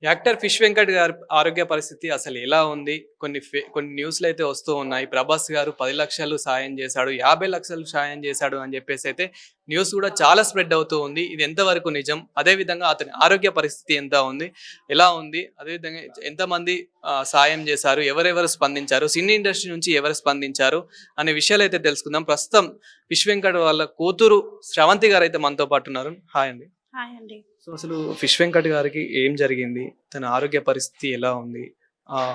Actor 'fish Venkat' గారి ఆరోగ్య పరిస్థితి అసలు ఎలా ఉంది? కొన్ని న్యూస్‌లయితే వస్తూ ఉన్నాయి. 'ప్రభాస్' గారు 10,00,000 సాయం చేశాడు, 50,00,000 సాయం చేశాడు అని చెప్పేసయితే న్యూస్ కూడా చాలా స్ప్రెడ్ అవుతూ ఉంది. ఇది ఎంతవరకు నిజం? అదే విధంగా అతని ఆరోగ్య పరిస్థితి ఎంత ఉంది? ఎలా ఉంది? అదేవిధంగా ఎంతమంది సాయం చేశారు? ఎవరెవరు స్పందించారు? సినీ ఇండస్ట్రీ నుంచి ఎవరు స్పందించారు? అనే విషయాలయితే తెలుసుకుందాం. ప్రస్తుతం 'ఫిష్ వెంకట్' వాళ్ళ కూతురు శ్రవంతి గారైతే మనతో పాటు ఉన్నారు. హాయ్ అండి. హాయ్ అండి. సో, అసలు 'ఫిష్ వెంకట్' గారికి ఏం జరిగింది? తన ఆరోగ్య పరిస్థితి ఎలా ఉంది?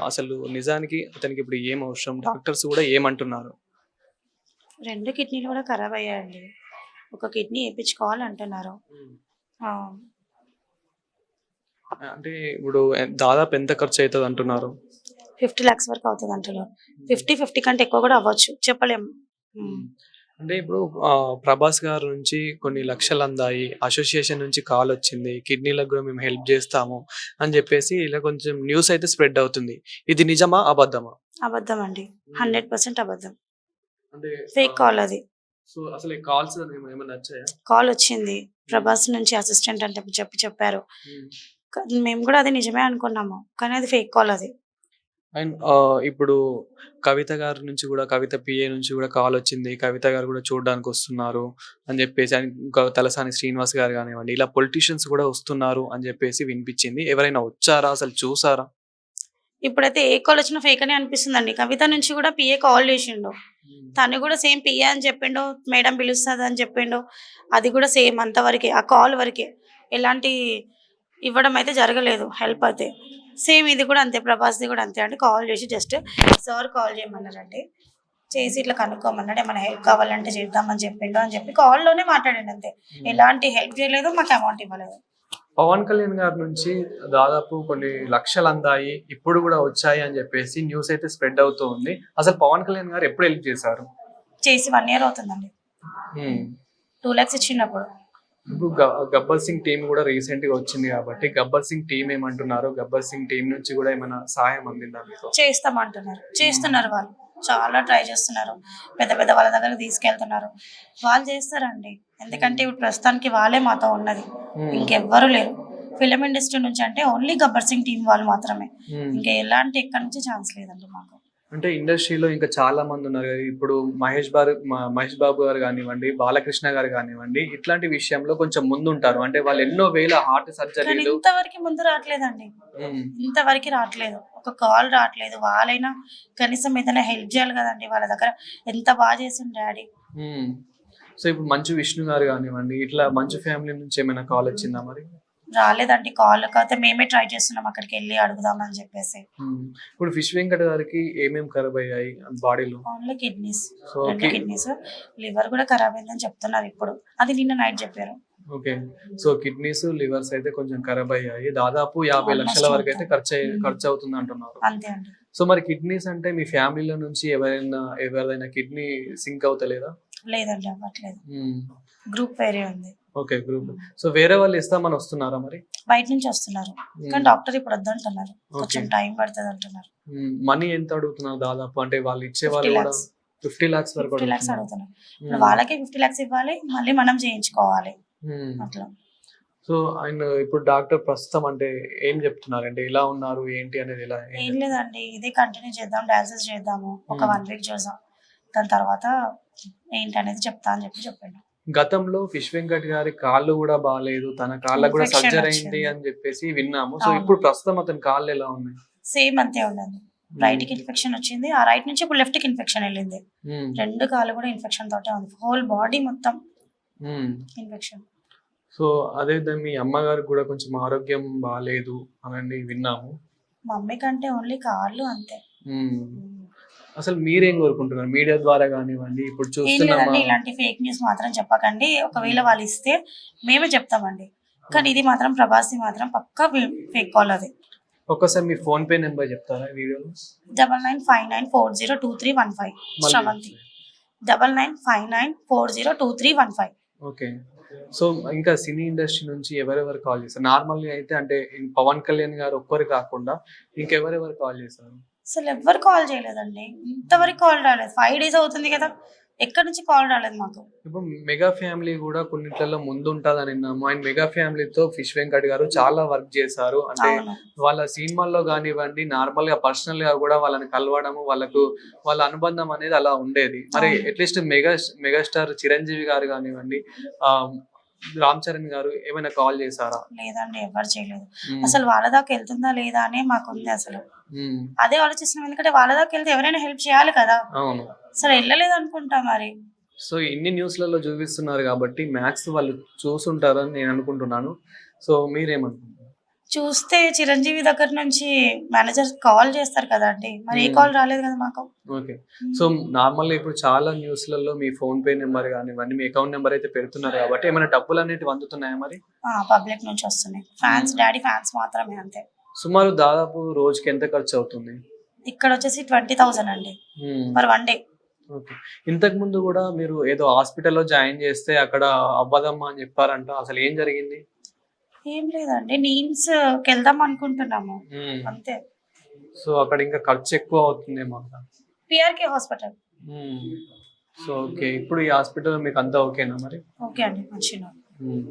అసలు నిజానికి అతనికి ఇప్పుడు ఏం అవసరం? డాక్టర్స్ గూడా ఏమంటున్నారు? 2 కిడ్నీలు కూడా ఖరాబయ్యాయండి. ఒక కిడ్నీ ఏపిచ్చుకోవాలంటున్నారు. హ్మ్. ఆ! అంటే ఇప్పుడు దాదాపు ఎంత ఖర్చయితదంటున్నారు? 50,00,000 వరకు అవుతదంటున్నారు. 50 కంటే ఎక్కువ కూడా అవ్వచ్చు. చెప్పలేము. హ్మ్. హ్మ్. అంటే ఇప్పుడు 'ప్రభాస్' గారి నుంచి కొన్ని లక్షలందాయి. అసోసియేషన్ నుంచి కాలొచ్చింది. కిడ్నీలకు గూడా మేము హెల్ప్ జేస్తాము అని జెప్పేసి ఇలా కొంచెం న్యూస్ అయితే స్ప్రెడ్ అవుతుంది. ఇది నిజమా? అబద్ధమా? అబద్ధమండి. హ్మ్. 100% అబద్ధం. అంటే ఫేక్ ఆహ్, కాల్ అది. సో, అసలు ఈ కాల్స్ ఏమన్నా వచ్చాయా? కాలొచ్చింది. హ్మ్. 'ప్రభాస్' నుంచి అసిస్టెంట్ అని చెప్పారు. హ్మ్. మేము కూడా అది నిజమే అనుకున్నాము. కానీ అది ఫేక్ కాల్ అది. అండ్ ఇప్పుడు కవిత గారి నుంచి గూడా, కవిత పిఏ నుంచి గూడా కాలొచ్చింది. కవిత గారు గూడా చూడ్డానికొస్తున్నారు అని జెప్పేసి, అండ్ ఇంకా తలసాని శ్రీనివాస్ గారు గానివ్వండి, ఇలా పొలిటీషియన్స్ గూడా వస్తున్నారు అని జెప్పేసి వినిపిచ్చింది. ఎవరైనా వచ్చారా? అసలు చూసారా? ఇప్పుడైతే ఏ కాల్ వచ్చినా ఫేక్ అనే అనిపిస్తుందండి. కవిత నుంచి కూడా పిఏ కాల్ చేసిండు. హ్మ్. తను కూడా సేమ్ పిఏ అని చెప్పిండు. మేడం పిలుస్తదని చెప్పిండు. అది కూడా సేమ్ అంతవరకే. ఆ కాల్ వరకే. ఎలాంటి ఇవ్వడం అయితే జరగలేదు హెల్ప్ అయితే. సేమ్ ఇది కూడా అంతే. ప్రభాస్‌ది కూడా అంతే అండి. కాల్ చేసి జస్ట్ సార్ కాల్ చేయమన్నారండి. చేసి ఇట్లా కనుక్కోమన్నాడు. ఏమైనా హెల్ప్ కావాలంటే చేద్దామని చెప్పిండు అని చెప్పి కాల్‌లోనే మాట్లాడాడు అంతే. హ్మ్. ఎలాంటి హెల్ప్ చేయలేదు. మాకు అమౌంట్ ఇవ్వలేదు. పవన్ కళ్యాణ్ గారి నుంచి దాదాపు కొన్ని లక్షలందాయి. ఇప్పుడు గూడా వచ్చాయి అని జెప్పేసి న్యూస్ అయితే స్ప్రెడ్ అవుతూ ఉంది. అసలు పవన్ కళ్యాణ్ గారు ఎప్పుడు హెల్ప్ చేశారు? చేసి 1 ఇయర్ అవుతుందండి. హ్మ్. 2,00,000 ఇచ్చినప్పుడు. ఇప్పుడు 'గబ్బర్ సింగ్' టీమ్ గూడా రీసెంట్‌గా వచ్చింది గాబట్టి, 'గబ్బర్ సింగ్' టీమ్ ఏమంటున్నారు? 'గబ్బర్ సింగ్' టీమ్ నుంచి గూడా ఏమైనా సహాయం అందిందా మీకు? చేస్తామంటున్నారు. హ్మ్. చేస్తున్నారు వాళ్ళు. చాలా ట్రై చేస్తున్నారు. పెద్ద పెద్ద వాళ్ళ దగ్గరికి తీసుకెళ్తున్నారు. వాళ్ళు చేస్తారండి. హ్మ్. ఎందుకంటే ఇప్పుడు ప్రస్తుతానికి వాళ్ళే మాతో ఉన్నది. హ్మ్. ఇంకెవ్వరు లేరు. ఫిల్మ్ ఇండస్ట్రీ నుంచి అంటే ఓన్లీ 'గబ్బర్ సింగ్' టీమ్ వాళ్ళు మాత్రమే. హ్మ్. ఇంకా ఎలాంటి ఎక్కడి నుంచి ఛాన్స్ లేదండి మాకు. అంటే ఇండస్ట్రీలో ఇంకా చాలా మందున్నారు గదా! ఇప్పుడు 'మహేష్ బాబు' గారు గానివ్వండి, 'బాలకృష్ణ' గారు గానివ్వండి, ఇట్లాంటి విషయంలో కొంచెం ముందుంటారు. అంటే వాళ్ళు ఎన్నో వేల హార్ట్ కానీ సర్జరీలు. ఇంతవరకి ముందు రావట్లేదండి. హ్మ్. ఇంతవరకి రావట్లేదు. ఒక కాల్ రావట్లేదు. వాళ్ళైనా కనీసం ఏదైనా హెల్ప్ చేయాలి కదండీ! వాళ్ళ దగ్గర ఎంత చేసిండు డ్యాడీ. హ్మ్. సో, ఇప్పుడు 'మంచు విష్ణు' గారు గానివ్వండి, ఇట్లా 'మంచు ఫ్యామిలీ' నుంచి ఏమైనా కాలొచ్చిందా మరి? రాలేదండి కాల్. కాకపోతే మేమే ట్రై చేస్తున్నాం అక్కడికెళ్ళి అడుగుదామని చెప్పేసి. హ్మ్. ఇప్పుడు 'ఫిష్ వెంకట్' గారికి ఏమేమి ఖరాబయ్యాయి బాడీలో? Only kidneys. So, 2 kidneys. Liver గూడా ఖరాబయిందని చెప్తున్నారు ఇప్పుడు. అది నిన్న నైట్ జెప్పారు. ఓకే. సో, కిడ్నీస్, లివర్స్ అయితే కొంచెం ఖరాబయ్యాయి. దాదాపు 50,00,000 ఆల్‌మోస్ట్ వరకైతే మొత్తం. హ్మ్. ఖర్చవుతుందంటున్నారు. అంతే అండి. సో, మరి కిడ్నీస్ అంటే మీ ఫ్యామిలీలో నుంచి ఎవరిదైనా కిడ్నీ సింక్ అవుతలేదా? లేదండి అవ్వట్లేదు. హ్మ్. గ్రూప్ వేరే ఉంది. ఓకే. గ్రూప్. హ్మ్. సో, వేరే వాళ్ళు ఇస్తామని వస్తున్నారా మరి? బయట నుంచి వస్తున్నారు. కానీ హ్మ్. డాక్టర్ ఇప్పుడు వద్దంటున్నారు. ఓకే. కొంచెం టైం పడతదంటున్నారు. హ్మ్. మనీ ఎంత అడుగుతున్నారు దాదాపు? అంటే వాళ్ళు ఇచ్చేవాళ్ళు గూడా 50,00,000 50,00,000 వరకు 50,00,000 అడుగుతున్నారు. అడుగుతున్నారు. ఇప్పుడు హ్మ్. వాళ్ళకే 50,00,000 ఇవ్వాలి. మళ్ళీ మనం చేయించుకోవాలి. హ్మ్. అట్లా. సో, ఆయన ఇప్పుడు డాక్టర్ ప్రస్తుతం అంటే ఏం జెప్తున్నారంటే ఎలా ఉన్నారు? ఏంటి అనేది ఏం ఏం జెప్తున్నారు? లేదండి. ఇదే కంటిన్యూ చేద్దాం. డయాలిసిస్ చేద్దాము. ఒక హ్మ్. 1 వీక్ చూద్దాం. దాని తర్వాత ఏంటనేది చెప్తా అని చెప్పిండు. గతంలో 'ఫిష్ వెంకట్' గారి కాళ్ళు గూడా బాలేదు. తన కాళ్ళకి గూడా ఇన్ఫెక్షన్ సర్జరీ అయింది వచ్చింది. అని జెప్పేసి విన్నాము. సో, అవును. ఇప్పుడు ప్రస్తుతం అతని కాళ్ళు ఎలా ఉన్నాయి? సేమ్ అంతే ఉన్నది. హ్మ్. రైట్‌కి ఇన్ఫెక్షన్ వచ్చింది. ఆ రైట్ నుంచి ఇప్పుడు లెఫ్ట్‌కి ఇన్ఫెక్షన్ ఎళ్ళింది. హ్మ్. 2 కాళ్ళు కూడా ఇన్ఫెక్షన్ తోటే ఉంది. హోల్ బాడీ మొత్తం హ్మ్. ఇన్ఫెక్షన్. సో, అదే విధంగా మీ అమ్మగారికి గూడా కొంచెం ఆరోగ్యం బాలేదు అని విన్నాము. మమ్మీ కంటే ఓన్లీ కాళ్ళు అంతే. హ్మ్. హ్మ్. అసలు మీరేం కోరుకుంటున్నారు? మీడియా ద్వారా గానివ్వండి, ఇప్పుడు ఏం చూస్తున్నామా. లేదండి ఇలాంటి ఫేక్ న్యూస్ మాత్రం చెప్పకండి. ఒకవేళ హ్మ్. వాళ్ళు ఇస్తే మేమే చెప్తామండి. ఆ! కానీ ఇది మాత్రం ప్రభాస్‌ది మాత్రం పక్కా ఫేక్ కాల్ అది. ఒక్కసారి మీ ఫోన్‌పే నంబర్ చెప్తారా వీడియోలో? 9959402315 మళ్ళీ శ్రవంతి. 9959402315. ఓకే. సో, ఇంకా సినీ ఇండస్ట్రీ నుంచి ఎవరెవరు కాల్ చేశారు? నార్మల్‌గా అయితే అంటే పవన్ కళ్యాణ్ గారు ఒక్కరు కాకుండా ఇంకెవరెవరు కాల్ చేశారు? అసలెవ్వరు కాల్ చేయలేదండి. హ్మ్. ఇంతవరకు కాల్ రాలేదు. 5 డేస్ అవుతుంది గదా! ఎక్కడి నుంచి కాల్ రాలేదు మాకు. ఇప్పుడు మెగా ఫ్యామిలీ కూడా కొన్నిట్లలో ముందు ఉంటుందని విన్నాము. అండ్ మెగా ఫ్యామిలీతో ఫిష్ వెంకట్ గారు చాలా వర్క్ చేశారు. అంటే అవును. వాళ్ళ సినిమాల్లో కానివ్వండి, నార్మల్ గా పర్సనల్ గా కూడా వాళ్ళని కలవడము, వాళ్ళ అనుబంధం అనేది అలా ఉండేది. మరి అవును. అట్లీస్ట్ మెగాస్టార్ చిరంజీవి గారు కానివ్వండి, ఆ రామ్ చరణ్ గారు ఏమైనా కాల్ చేశారా? లేదండి, ఎవరు చేయలేదు. ఉమ్, అసలు వాళ్ళ దాకా వెళ్తుందా లేదా అనే మాకుంది అసలు. ఉమ్, అదే ఆలోచిస్తున్నాం, ఎందుకంటే వాళ్ళ దాకా వెళ్తే ఎవరైనా హెల్ప్ చేయాలి కదా. అవును. అసలు వెళ్ళలేదు అనుకుంటా మరి. సో ఇన్ని న్యూస్లలో చూపిస్తున్నారు కాబట్టి మ్యాథ్స్ వాళ్ళు చూసుంటారని నేను అనుకుంటున్నాను. సో మీరేమనుకుంటున్నారు? చూస్తే చిరంజీవి దగ్గర నుంచి మేనేజర్ కాల్ చేస్తారు కదండి, మరి ఏ ఉమ్. కాల్ రాలేదు కదా మాకు. ఓకే. సో, నార్మల్‌గా ఇప్పుడు చాలా న్యూస్‌లలో మీ ఫోన్‌పే నంబర్ గానివ్వండి, మీ అకౌంట్ నంబర్ అయితే పెడుతున్నారు గాబట్టి, ఏమైనా డబ్బులనేటివి అందుతున్నాయా మరి? పబ్లిక్ నుంచి వస్తున్నాయి. ఫ్యాన్స్, హ్మ్. డాడీ ఫ్యాన్స్ మాత్రమే అంతే. సుమారు దాదాపు రోజుకి ఎంత ఖర్చవుతుంది? ఇక్కడ వచ్చేసి 20,000 అండి హ్మ్. Per 1 day. ఓకే. ఇంతకుముందు గూడా మీరు ఏదో హాస్పిటల్‌లో జాయిన్ జేస్తే అక్కడ అవ్వదమ్మా అని జెప్పారంట. అసలేం జరిగింది? ఏం లేదండి, నీమ్స్‌కి వెళ్దాం అనుకుంటున్నాము హ్మ్. అంతే. సో, అక్కడ ఇంకా ఖర్చెక్కువ అవుతుందేమో అక్కడ. PRK hospital. Hmm. So, okay. ఇప్పుడు ఈ హాస్పిటల్ మీకంతా ఓకేనా మరి? ఓకే అండి, మంచిగా. హ్మ్.